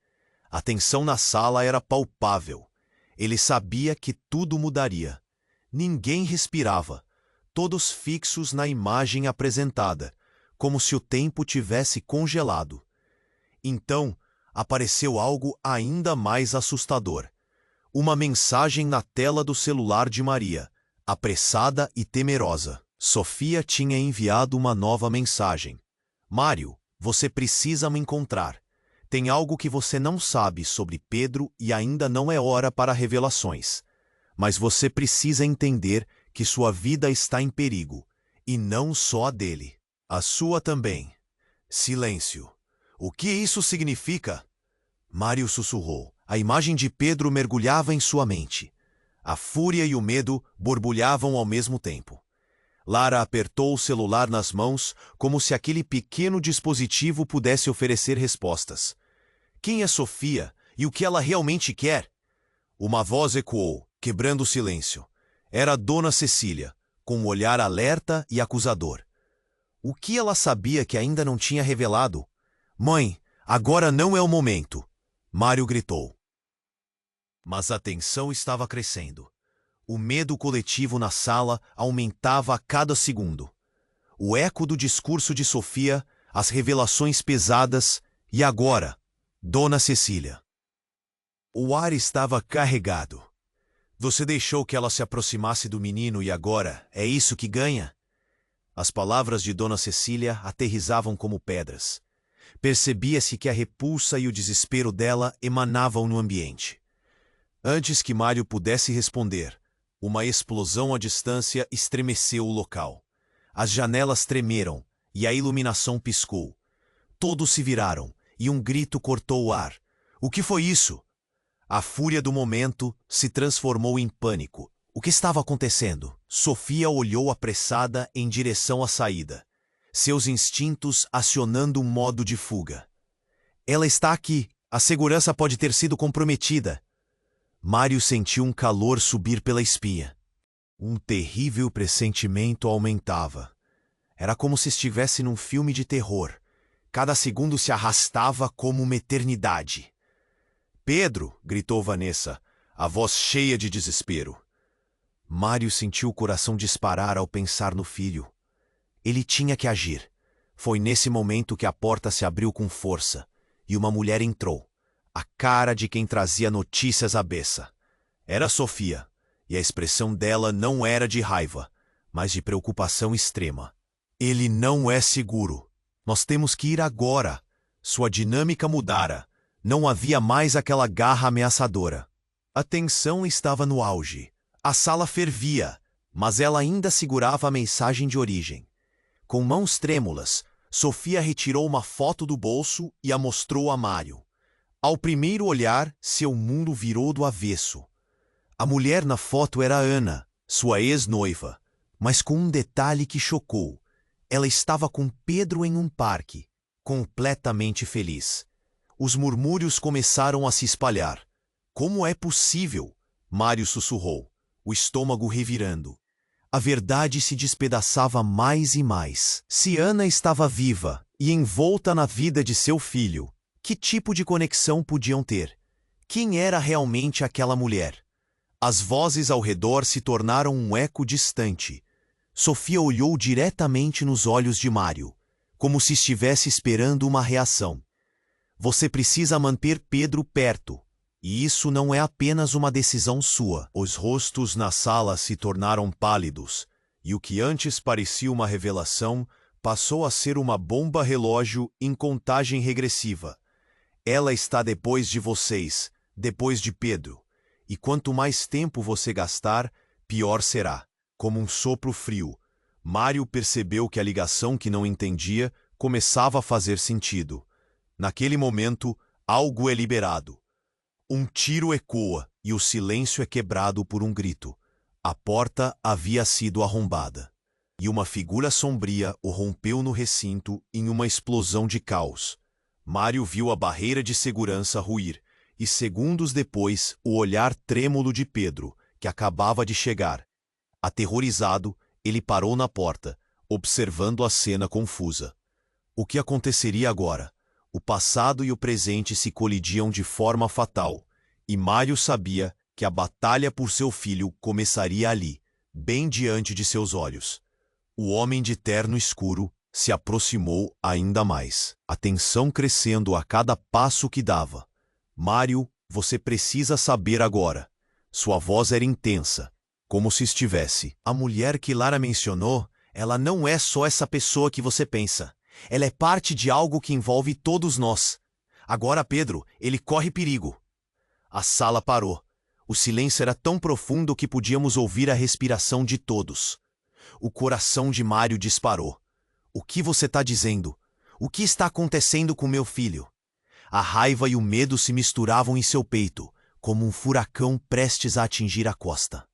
A tensão na sala era palpável. Ele sabia que tudo mudaria. Ninguém respirava, todos fixos na imagem apresentada, como se o tempo tivesse congelado. Então, apareceu algo ainda mais assustador. Uma mensagem na tela do celular de Maria, apressada e temerosa. Sofia tinha enviado uma nova mensagem. Mário, você precisa me encontrar. Tem algo que você não sabe sobre Pedro e ainda não é hora para revelações. Mas você precisa entender que sua vida está em perigo, e não só a dele. A sua também. Silêncio. O que isso significa? Mário sussurrou. A imagem de Pedro mergulhava em sua mente. A fúria e o medo borbulhavam ao mesmo tempo. Lara apertou o celular nas mãos, como se aquele pequeno dispositivo pudesse oferecer respostas. Quem é Sofia e o que ela realmente quer? Uma voz ecoou, quebrando o silêncio. Era Dona Cecília, com um olhar alerta e acusador. O que ela sabia que ainda não tinha revelado? Mãe, agora não é o momento, Mário gritou. Mas a tensão estava crescendo. O medo coletivo na sala aumentava a cada segundo. O eco do discurso de Sofia, as revelações pesadas e agora, Dona Cecília. O ar estava carregado. Você deixou que ela se aproximasse do menino e agora é isso que ganha? As palavras de Dona Cecília aterrizavam como pedras. Percebia-se que a repulsa e o desespero dela emanavam no ambiente. Antes que Mário pudesse responder, uma explosão à distância estremeceu o local. As janelas tremeram e a iluminação piscou. Todos se viraram e um grito cortou o ar. O que foi isso? A fúria do momento se transformou em pânico. O que estava acontecendo? Sofia olhou apressada em direção à saída, seus instintos acionando um modo de fuga. Ela está aqui. A segurança pode ter sido comprometida. Mário sentiu um calor subir pela espinha. Um terrível pressentimento aumentava. Era como se estivesse num filme de terror. Cada segundo se arrastava como uma eternidade. Pedro! Gritou Vanessa, a voz cheia de desespero. Mário sentiu o coração disparar ao pensar no filho. Ele tinha que agir. Foi nesse momento que a porta se abriu com força e uma mulher entrou, a cara de quem trazia notícias à beça. Era Sofia, e a expressão dela não era de raiva, mas de preocupação extrema. Ele não é seguro. Nós temos que ir agora. Sua dinâmica mudara. Não havia mais aquela garra ameaçadora. A tensão estava no auge. A sala fervia, mas ela ainda segurava a mensagem de origem. Com mãos trêmulas, Sofia retirou uma foto do bolso e a mostrou a Mário. Ao primeiro olhar, seu mundo virou do avesso. A mulher na foto era Ana, sua ex-noiva, mas com um detalhe que chocou. Ela estava com Pedro em um parque, completamente feliz. Os murmúrios começaram a se espalhar. Como é possível? Mário sussurrou, o estômago revirando. A verdade se despedaçava mais e mais. Se Ana estava viva e envolta na vida de seu filho, que tipo de conexão podiam ter? Quem era realmente aquela mulher? As vozes ao redor se tornaram um eco distante. Sofia olhou diretamente nos olhos de Mário, como se estivesse esperando uma reação. Você precisa manter Pedro perto. E isso não é apenas uma decisão sua. Os rostos na sala se tornaram pálidos, e o que antes parecia uma revelação passou a ser uma bomba relógio em contagem regressiva. Ela está depois de vocês, depois de Pedro. E quanto mais tempo você gastar, pior será. Como um sopro frio, Mário percebeu que a ligação que não entendia começava a fazer sentido. Naquele momento, algo é liberado. Um tiro ecoa e o silêncio é quebrado por um grito. A porta havia sido arrombada. E uma figura sombria o rompeu no recinto em uma explosão de caos. Mário viu a barreira de segurança ruir e, segundos depois, o olhar trêmulo de Pedro, que acabava de chegar. Aterrorizado, ele parou na porta, observando a cena confusa. O que aconteceria agora? O passado e o presente se colidiam de forma fatal, e Mário sabia que a batalha por seu filho começaria ali, bem diante de seus olhos. O homem de terno escuro se aproximou ainda mais, a tensão crescendo a cada passo que dava. Mário, você precisa saber agora. Sua voz era intensa, como se estivesse. A mulher que Lara mencionou, ela não é só essa pessoa que você pensa. Ela é parte de algo que envolve todos nós. Agora Pedro, ele corre perigo. A sala parou. O silêncio era tão profundo que podíamos ouvir a respiração de todos. O coração de Mário disparou. O que você está dizendo? O que está acontecendo com meu filho? A raiva e o medo se misturavam em seu peito, como um furacão prestes a atingir a costa.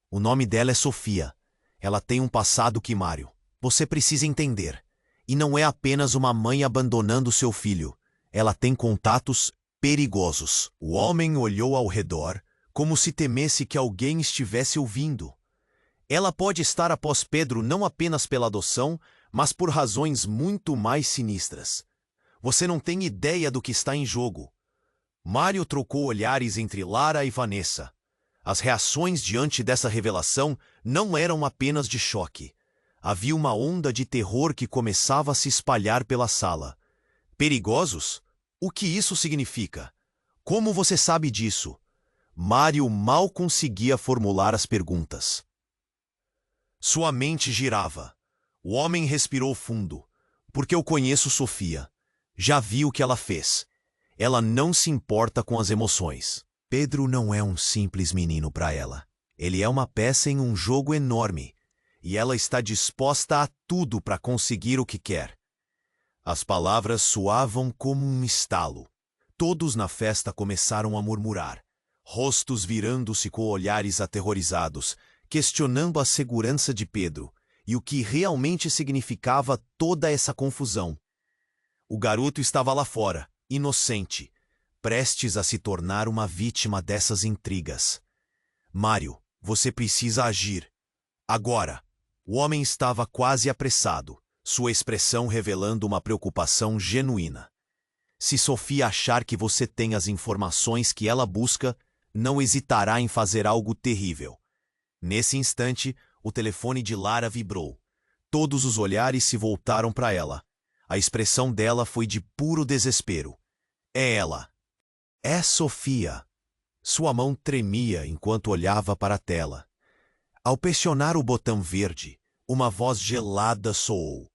O nome dela é Sofia. Ela tem um passado que Mário. Você precisa entender. E não é apenas uma mãe abandonando seu filho. Ela tem contatos perigosos. O homem olhou ao redor, como se temesse que alguém estivesse ouvindo. Ela pode estar após Pedro não apenas pela adoção, mas por razões muito mais sinistras. Você não tem ideia do que está em jogo. Mário trocou olhares entre Lara e Vanessa. As reações diante dessa revelação não eram apenas de choque. Havia uma onda de terror que começava a se espalhar pela sala. Perigosos? O que isso significa? Como você sabe disso? Mário mal conseguia formular as perguntas. Sua mente girava. O homem respirou fundo. Porque eu conheço Sofia. Já vi o que ela fez. Ela não se importa com as emoções. Pedro não é um simples menino para ela. Ele é uma peça em um jogo enorme. E ela está disposta a tudo para conseguir o que quer. As palavras soavam como um estalo. Todos na festa começaram a murmurar, rostos virando-se com olhares aterrorizados, questionando a segurança de Pedro e o que realmente significava toda essa confusão. O garoto estava lá fora, inocente, prestes a se tornar uma vítima dessas intrigas. Mário, você precisa agir. Agora, o homem estava quase apressado, sua expressão revelando uma preocupação genuína. Se Sofia achar que você tem as informações que ela busca, não hesitará em fazer algo terrível. Nesse instante, o telefone de Lara vibrou. Todos os olhares se voltaram para ela. A expressão dela foi de puro desespero. É ela. É Sofia. Sua mão tremia enquanto olhava para a tela. Ao pressionar o botão verde, uma voz gelada soou.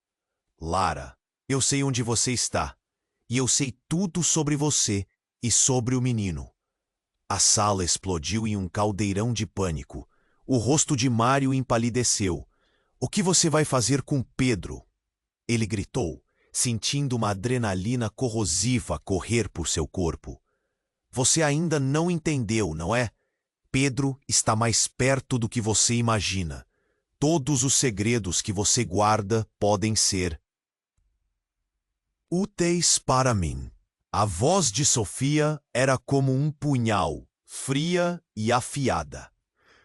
Lara, eu sei onde você está. E eu sei tudo sobre você e sobre o menino. A sala explodiu em um caldeirão de pânico. O rosto de Mário empalideceu. O que você vai fazer com Pedro? Ele gritou, sentindo uma adrenalina corrosiva correr por seu corpo. Você ainda não entendeu, não é? Pedro está mais perto do que você imagina. Todos os segredos que você guarda podem ser úteis para mim. A voz de Sofia era como um punhal, fria e afiada.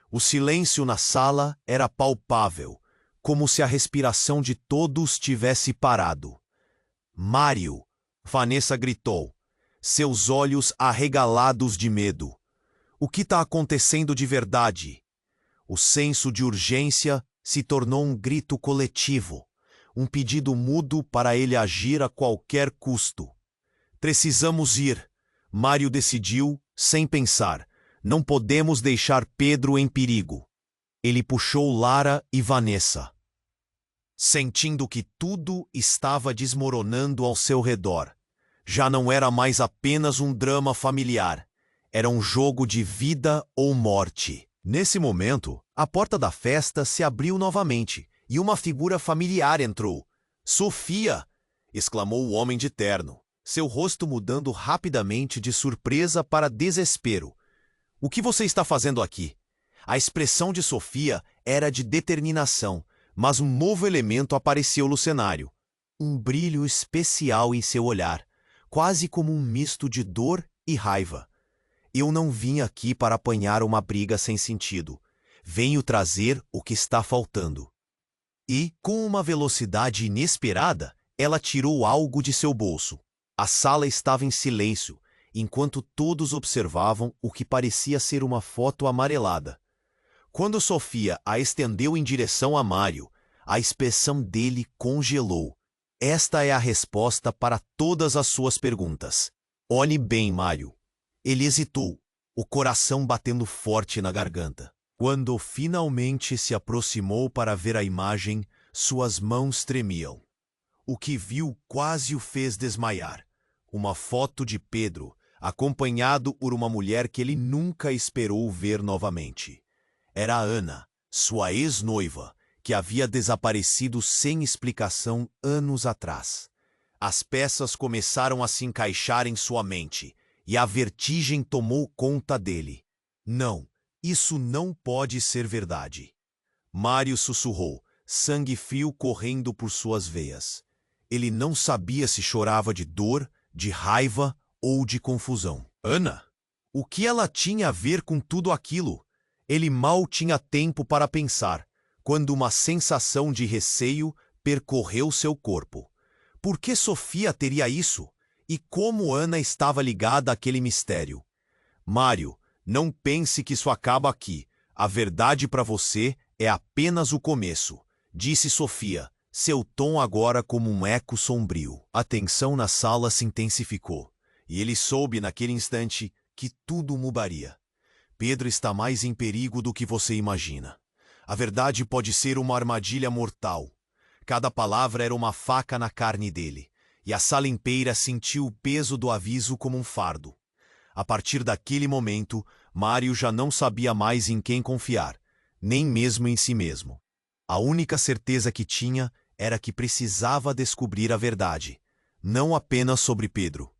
O silêncio na sala era palpável, como se a respiração de todos tivesse parado. Mário, Vanessa gritou, seus olhos arregalados de medo. O que está acontecendo de verdade? O senso de urgência se tornou um grito coletivo, um pedido mudo para ele agir a qualquer custo. Precisamos ir, Mário decidiu, sem pensar. Não podemos deixar Pedro em perigo. Ele puxou Lara e Vanessa. Sentindo que tudo estava desmoronando ao seu redor. Já não era mais apenas um drama familiar. Era um jogo de vida ou morte. Nesse momento, a porta da festa se abriu novamente e uma figura familiar entrou. Sofia! Exclamou o homem de terno, seu rosto mudando rapidamente de surpresa para desespero. O que você está fazendo aqui? A expressão de Sofia era de determinação, mas um novo elemento apareceu no cenário. Um brilho especial em seu olhar, quase como um misto de dor e raiva. Eu não vim aqui para apanhar uma briga sem sentido. Venho trazer o que está faltando. E, com uma velocidade inesperada, ela tirou algo de seu bolso. A sala estava em silêncio, enquanto todos observavam o que parecia ser uma foto amarelada. Quando Sofia a estendeu em direção a Mário, a expressão dele congelou. Esta é a resposta para todas as suas perguntas. Olhe bem, Mário. Ele hesitou, o coração batendo forte na garganta. Quando finalmente se aproximou para ver a imagem, suas mãos tremiam. O que viu quase o fez desmaiar. Uma foto de Pedro, acompanhado por uma mulher que ele nunca esperou ver novamente. Era Ana, sua ex-noiva, que havia desaparecido sem explicação anos atrás. As peças começaram a se encaixar em sua mente, e a vertigem tomou conta dele. Não, isso não pode ser verdade. Mário sussurrou, sangue frio correndo por suas veias. Ele não sabia se chorava de dor, de raiva ou de confusão. Ana? O que ela tinha a ver com tudo aquilo? Ele mal tinha tempo para pensar, quando uma sensação de receio percorreu seu corpo. Por que Sofia teria isso? E como Ana estava ligada àquele mistério? Mário, não pense que isso acaba aqui. A verdade para você é apenas o começo, disse Sofia, seu tom agora como um eco sombrio. A tensão na sala se intensificou, e ele soube naquele instante que tudo mudaria. Pedro está mais em perigo do que você imagina. A verdade pode ser uma armadilha mortal. Cada palavra era uma faca na carne dele, e a sala inteira sentiu o peso do aviso como um fardo. A partir daquele momento, Mário já não sabia mais em quem confiar, nem mesmo em si mesmo. A única certeza que tinha era que precisava descobrir a verdade, não apenas sobre Pedro,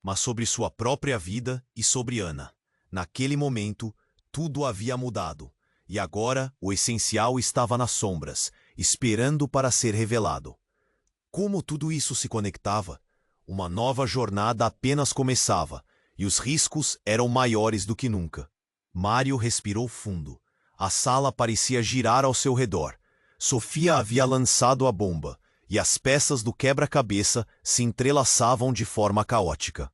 mas sobre sua própria vida e sobre Ana. Naquele momento, tudo havia mudado, e agora o essencial estava nas sombras, esperando para ser revelado. Como tudo isso se conectava? Uma nova jornada apenas começava, e os riscos eram maiores do que nunca. Mário respirou fundo. A sala parecia girar ao seu redor. Sofia havia lançado a bomba, e as peças do quebra-cabeça se entrelaçavam de forma caótica.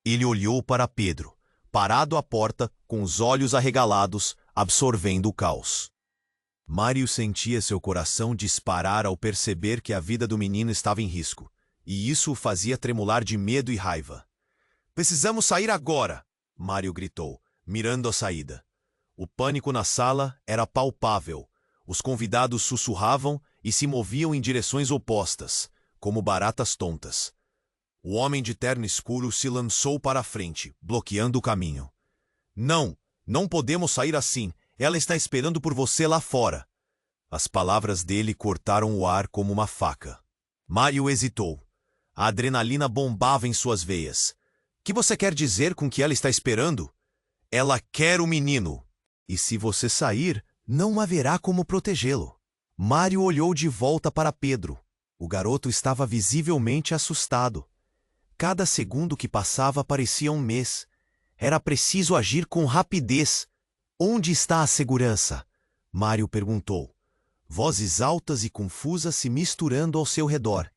Ele olhou para Pedro, parado à porta, com os olhos arregalados, absorvendo o caos. Mário sentia seu coração disparar ao perceber que a vida do menino estava em risco, e isso o fazia tremular de medo e raiva. "Precisamos sair agora!" Mário gritou, mirando a saída. O pânico na sala era palpável. Os convidados sussurravam e se moviam em direções opostas, como baratas tontas. O homem de terno escuro se lançou para a frente, bloqueando o caminho. "Não, não podemos sair assim. Ela está esperando por você lá fora." As palavras dele cortaram o ar como uma faca. Mário hesitou. A adrenalina bombava em suas veias. "Que você quer dizer com que ela está esperando?" "Ela quer o menino. E se você sair, não haverá como protegê-lo." Mário olhou de volta para Pedro. O garoto estava visivelmente assustado. Cada segundo que passava parecia um mês. Era preciso agir com rapidez. "Onde está a segurança?" Mário perguntou. Vozes altas e confusas se misturando ao seu redor.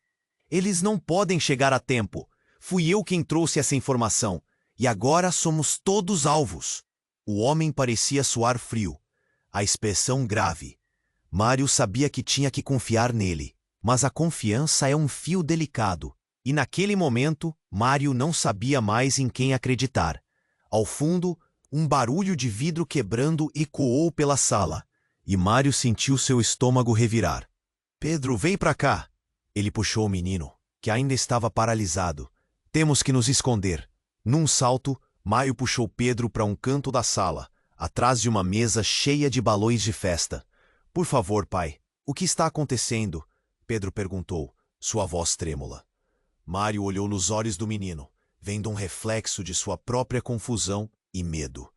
"Eles não podem chegar a tempo. Fui eu quem trouxe essa informação. E agora somos todos alvos." O homem parecia suar frio. A expressão grave. Mário sabia que tinha que confiar nele. Mas a confiança é um fio delicado. E naquele momento, Mário não sabia mais em quem acreditar. Ao fundo, um barulho de vidro quebrando ecoou pela sala. E Mário sentiu seu estômago revirar. "Pedro, vem pra cá." Ele puxou o menino, que ainda estava paralisado. "Temos que nos esconder." Num salto, Mário puxou Pedro para um canto da sala, atrás de uma mesa cheia de balões de festa. "Por favor, pai, o que está acontecendo?" Pedro perguntou, sua voz trêmula. Mário olhou nos olhos do menino, vendo um reflexo de sua própria confusão e medo.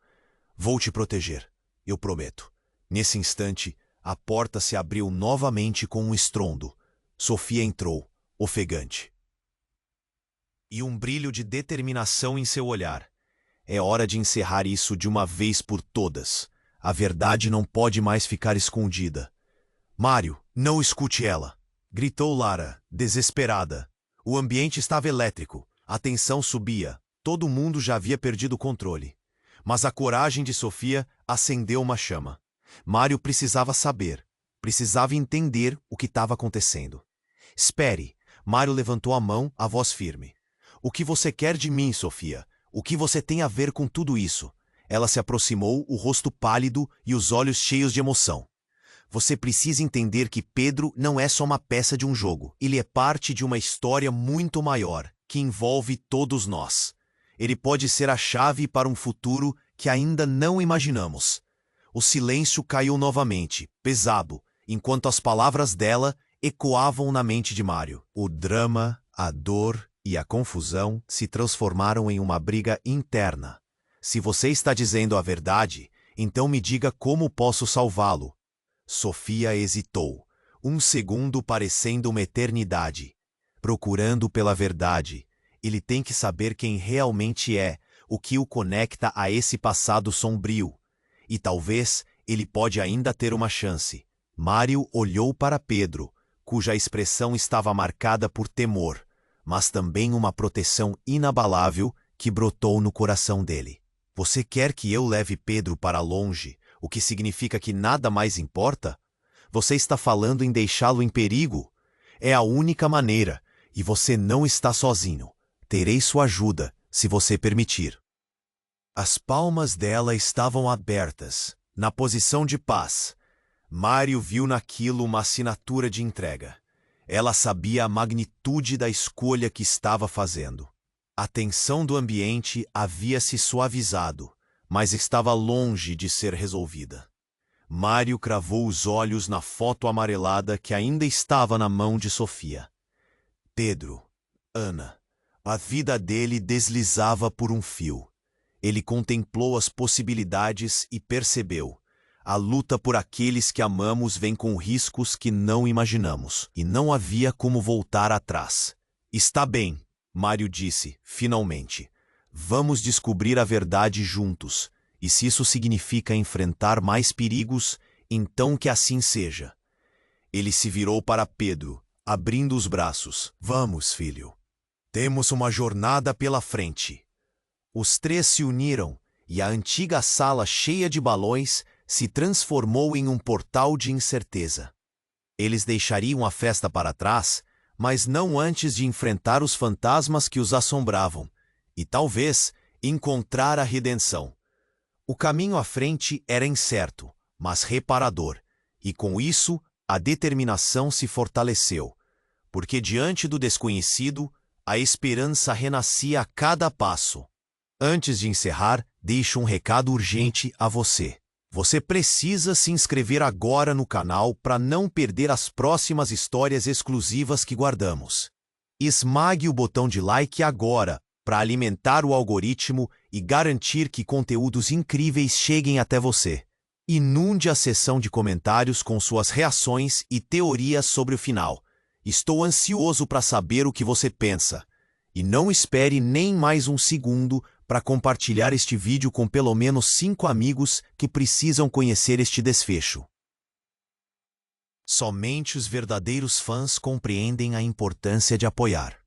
"Vou te proteger, eu prometo." Nesse instante, a porta se abriu novamente com um estrondo. Sofia entrou, ofegante. E um brilho de determinação em seu olhar. "É hora de encerrar isso de uma vez por todas. A verdade não pode mais ficar escondida." "Mário, não escute ela!" gritou Lara, desesperada. O ambiente estava elétrico. A tensão subia. Todo mundo já havia perdido o controle. Mas a coragem de Sofia acendeu uma chama. Mário precisava saber. Precisava entender o que estava acontecendo. "Espere." Mário levantou a mão, a voz firme. "O que você quer de mim, Sofia? O que você tem a ver com tudo isso?" Ela se aproximou, o rosto pálido e os olhos cheios de emoção. "Você precisa entender que Pedro não é só uma peça de um jogo. Ele é parte de uma história muito maior, que envolve todos nós. Ele pode ser a chave para um futuro que ainda não imaginamos." O silêncio caiu novamente, pesado, enquanto as palavras dela ecoavam na mente de Mário. O drama, a dor e a confusão se transformaram em uma briga interna. "Se você está dizendo a verdade, então me diga como posso salvá-lo." Sofia hesitou, um segundo parecendo uma eternidade. Procurando pela verdade, ele tem que saber quem realmente é, o que o conecta a esse passado sombrio. E talvez ele pode ainda ter uma chance. Mário olhou para Pedro, cuja expressão estava marcada por temor, mas também uma proteção inabalável que brotou no coração dele. "Você quer que eu leve Pedro para longe, o que significa que nada mais importa? Você está falando em deixá-lo em perigo? É a única maneira, e você não está sozinho. Terei sua ajuda, se você permitir." As palmas dela estavam abertas, na posição de paz. Mário viu naquilo uma assinatura de entrega. Ela sabia a magnitude da escolha que estava fazendo. A tensão do ambiente havia se suavizado, mas estava longe de ser resolvida. Mário cravou os olhos na foto amarelada que ainda estava na mão de Sofia. Pedro, Ana, a vida dele deslizava por um fio. Ele contemplou as possibilidades e percebeu: a luta por aqueles que amamos vem com riscos que não imaginamos, e não havia como voltar atrás. "Está bem", Mário disse, finalmente. "Vamos descobrir a verdade juntos, E se isso significa enfrentar mais perigos, então que assim seja. Ele se virou para Pedro, abrindo os braços. Vamos, filho. Temos uma jornada pela frente. Os três se uniram, e a antiga sala cheia de balões se transformou em um portal de incerteza. Eles deixariam a festa para trás, mas não antes de enfrentar os fantasmas que os assombravam, e talvez encontrar a redenção. O caminho à frente era incerto, mas reparador, e com isso a determinação se fortaleceu, porque diante do desconhecido, a esperança renascia a cada passo. Antes de encerrar, deixo um recado urgente a você. Você precisa se inscrever agora no canal para não perder as próximas histórias exclusivas que guardamos. Esmague o botão de like agora para alimentar o algoritmo e garantir que conteúdos incríveis cheguem até você. Inunde a seção de comentários com suas reações e teorias sobre o final. Estou ansioso para saber o que você pensa. E não espere nem mais um segundo para compartilhar este vídeo com pelo menos 5 amigos que precisam conhecer este desfecho. Somente os verdadeiros fãs compreendem a importância de apoiar.